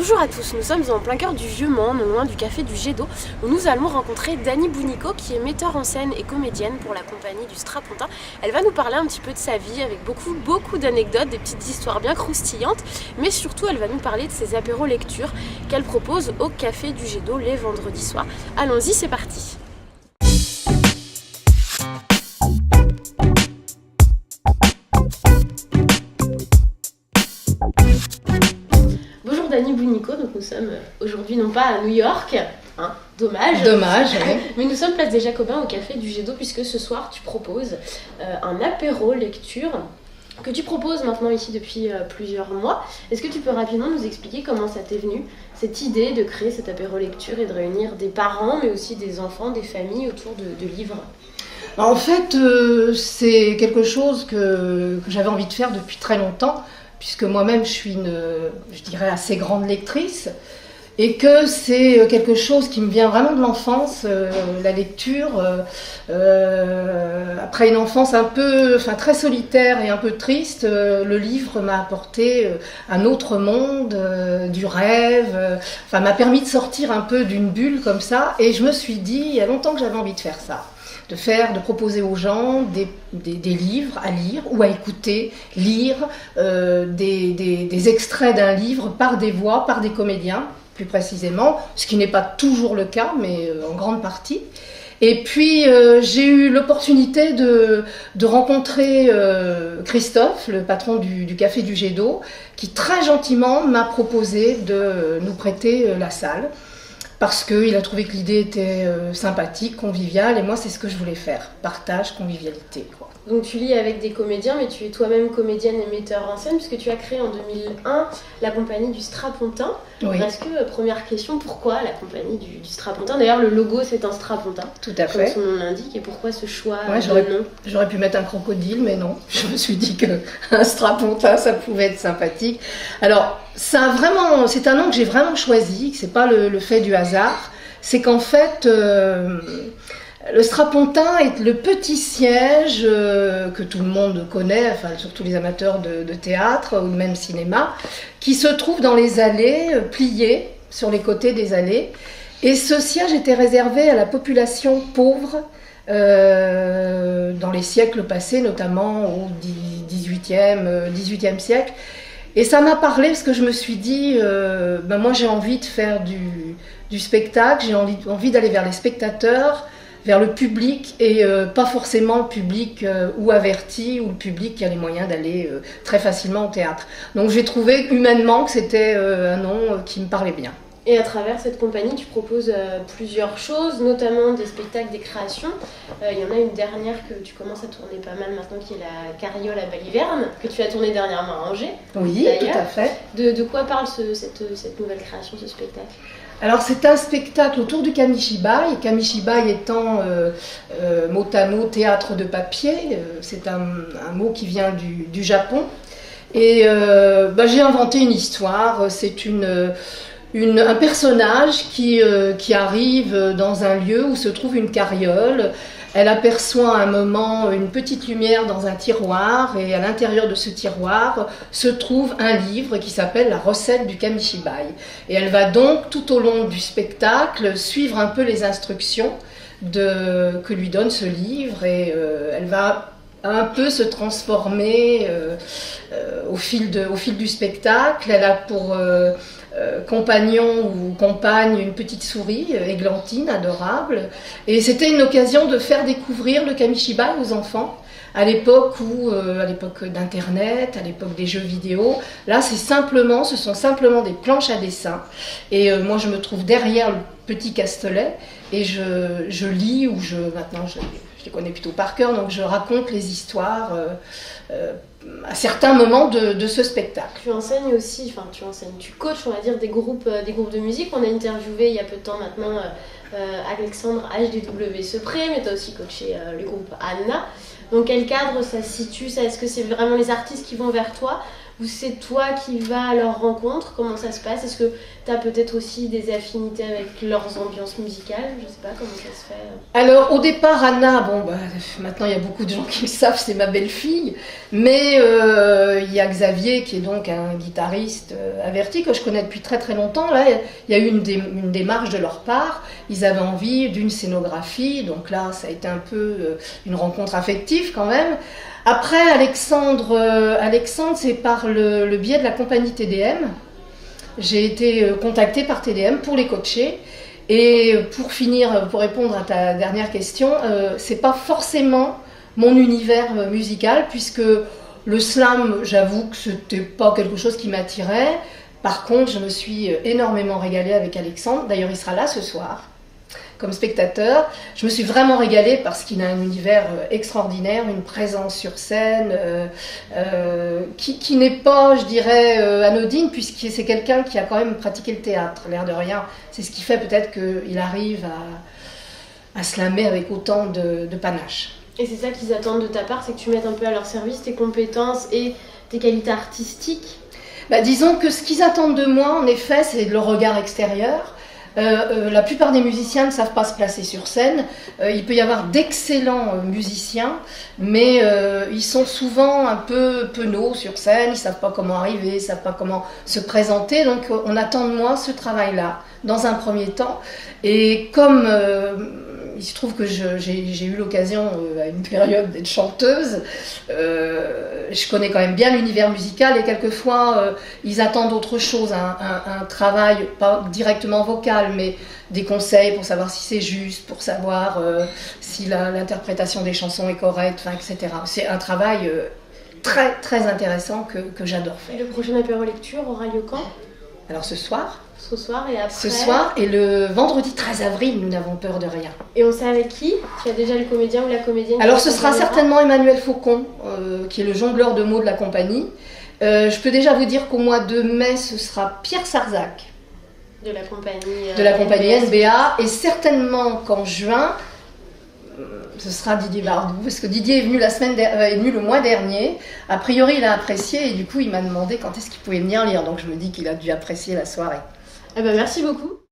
Bonjour à tous, nous sommes en plein cœur du Vieux-Mans, non loin du café du Jet d'eau, où nous allons rencontrer Dani Bounico, qui est metteur en scène et comédienne pour la compagnie du Strapontin. Elle va nous parler un petit peu de sa vie avec beaucoup d'anecdotes, des petites histoires bien croustillantes, mais surtout elle va nous parler de ses apéros lectures qu'elle propose au café du Jet d'eau les vendredis soirs. Allons-y, c'est parti. Bonjour Dani Bounico, donc nous sommes aujourd'hui non pas à New York, dommage, oui. Mais nous sommes place des Jacobins au café du Jet d'eau puisque ce soir tu proposes un apéro lecture que tu proposes maintenant ici depuis plusieurs mois. Est-ce que tu peux rapidement nous expliquer comment ça t'est venu, cette idée de créer cet apéro lecture et de réunir des parents mais aussi des enfants, des familles autour de livres? En fait, c'est quelque chose que j'avais envie de faire depuis très longtemps, puisque moi-même je suis je dirais, assez grande lectrice, et que c'est quelque chose qui me vient vraiment de l'enfance, la lecture. Après une enfance très solitaire et un peu triste, le livre m'a apporté un autre monde, du rêve, m'a permis de sortir un peu d'une bulle comme ça, et je me suis dit, il y a longtemps que j'avais envie de faire ça. De proposer aux gens des livres à lire ou à écouter, lire des extraits d'un livre par des voix, par des comédiens, plus précisément, ce qui n'est pas toujours le cas, mais en grande partie. Et puis j'ai eu l'opportunité de rencontrer Christophe, le patron du café du Jet d'eau, qui très gentiment m'a proposé de nous prêter la salle, parce qu'il a trouvé que l'idée était sympathique, conviviale, et moi c'est ce que je voulais faire, partage, convivialité, quoi. Donc tu lis avec des comédiens, mais tu es toi-même comédienne et metteur en scène, puisque tu as créé en 2001 la compagnie du Strapontin. Oui. Est-ce que, première question, pourquoi la compagnie du Strapontin? D'ailleurs, le logo c'est un Strapontin. Tout à fait. Comme son nom l'indique, et pourquoi ce choix de nom? J'aurais pu mettre un crocodile, mais non. Je me suis dit qu'un Strapontin, ça pouvait être sympathique. Alors, c'est un nom que j'ai vraiment choisi, que c'est pas le fait du hasard. C'est qu'en fait, le Strapontin est le petit siège que tout le monde connaît, surtout les amateurs de théâtre ou même cinéma, qui se trouve dans les allées, plié sur les côtés des allées. Et ce siège était réservé à la population pauvre dans les siècles passés, notamment au XVIIIe siècle. Et ça m'a parlé parce que je me suis dit, moi j'ai envie de faire du spectacle, j'ai envie d'aller vers les spectateurs, vers le public, et pas forcément le public ou averti, ou le public qui a les moyens d'aller très facilement au théâtre. Donc j'ai trouvé humainement que c'était un nom qui me parlait bien. Et à travers cette compagnie, tu proposes plusieurs choses, notamment des spectacles, des créations. Il y en a une dernière que tu commences à tourner pas mal maintenant, qui est la Carriole à Baliverne, que tu as tournée dernièrement à Angers. Oui, tout à fait. De quoi parle cette nouvelle création, ce spectacle? Alors c'est un spectacle autour du kamishibai, kamishibai étant mot à mot théâtre de papier, c'est un mot qui vient du Japon. Et j'ai inventé une histoire, c'est un personnage qui arrive dans un lieu où se trouve une carriole. Elle aperçoit à un moment une petite lumière dans un tiroir, et à l'intérieur de ce tiroir se trouve un livre qui s'appelle La recette du kamishibai. Et elle va donc tout au long du spectacle suivre un peu les instructions que lui donne ce livre, et elle va un peu se transformer au fil du spectacle. Elle a pour compagnon ou compagne une petite souris, Églantine, adorable. Et c'était une occasion de faire découvrir le kamishibai aux enfants, à l'époque d'Internet, à l'époque des jeux vidéo. Là, ce sont simplement des planches à dessin. Et moi, je me trouve derrière le petit Castelet, et je lis, maintenant je les connais plutôt par cœur, donc je raconte les histoires à certains moments de ce spectacle. Tu enseignes aussi, tu coaches, on va dire, des groupes de musique. On a interviewé il y a peu de temps maintenant Alexandre HDW Sepré, mais tu as aussi coaché le groupe Anna. Dans quel cadre ça se situe, ça? Est-ce que c'est vraiment les artistes qui vont vers toi, ou c'est toi qui vas à leur rencontre? Comment ça se passe? Est-ce que tu as peut-être aussi des affinités avec leurs ambiances musicales? Je sais pas comment ça se fait. Alors au départ, Anna, maintenant il y a beaucoup de gens qui le savent, c'est ma belle-fille, mais il y a Xavier qui est donc un guitariste averti que je connais depuis très très longtemps. Là, il y a eu une démarche de leur part, ils avaient envie d'une scénographie, donc là ça a été un peu une rencontre affective quand même. Après, Alexandre, c'est par le biais de la compagnie TDM. J'ai été contactée par TDM pour les coacher. Et pour finir, pour répondre à ta dernière question, c'est pas forcément mon univers musical, puisque le slam, j'avoue que c'était pas quelque chose qui m'attirait. Par contre, je me suis énormément régalée avec Alexandre. D'ailleurs, il sera là ce soir comme spectateur. Je me suis vraiment régalée parce qu'il a un univers extraordinaire, une présence sur scène qui n'est pas, je dirais, anodine, puisque c'est quelqu'un qui a quand même pratiqué le théâtre, l'air de rien. C'est ce qui fait peut-être qu'il arrive à slammer avec autant de panache. Et c'est ça qu'ils attendent de ta part, c'est que tu mettes un peu à leur service tes compétences et tes qualités artistiques? Disons que ce qu'ils attendent de moi, en effet, c'est le regard extérieur. La plupart des musiciens ne savent pas se placer sur scène. Il peut y avoir d'excellents musiciens, mais ils sont souvent un peu penauds sur scène, ils ne savent pas comment arriver, ils ne savent pas comment se présenter. Donc on attend de moi ce travail-là, dans un premier temps. Et comme il se trouve que j'ai eu l'occasion à une période d'être chanteuse, je connais quand même bien l'univers musical et quelquefois ils attendent autre chose, un travail pas directement vocal mais des conseils pour savoir si c'est juste, pour savoir si l'interprétation des chansons est correcte, etc. C'est un travail très très intéressant que j'adore faire. Et le prochain apéro lecture aura lieu quand? Alors ce soir. Ce soir et après. Ce soir et le vendredi 13 avril, nous n'avons peur de rien. Et on sait avec qui? Tu as déjà le comédien ou la comédienne? Alors ce sera certainement Emmanuel Faucon, qui est le jongleur de mots de la compagnie. Je peux déjà vous dire qu'au mois de mai, ce sera Pierre Sarzac. De la compagnie NBA. Et certainement qu'en juin, ce sera Didier Bardou, parce que Didier est venu le mois dernier. A priori, il a apprécié et du coup, il m'a demandé quand est-ce qu'il pouvait venir lire. Donc je me dis qu'il a dû apprécier la soirée. Merci beaucoup.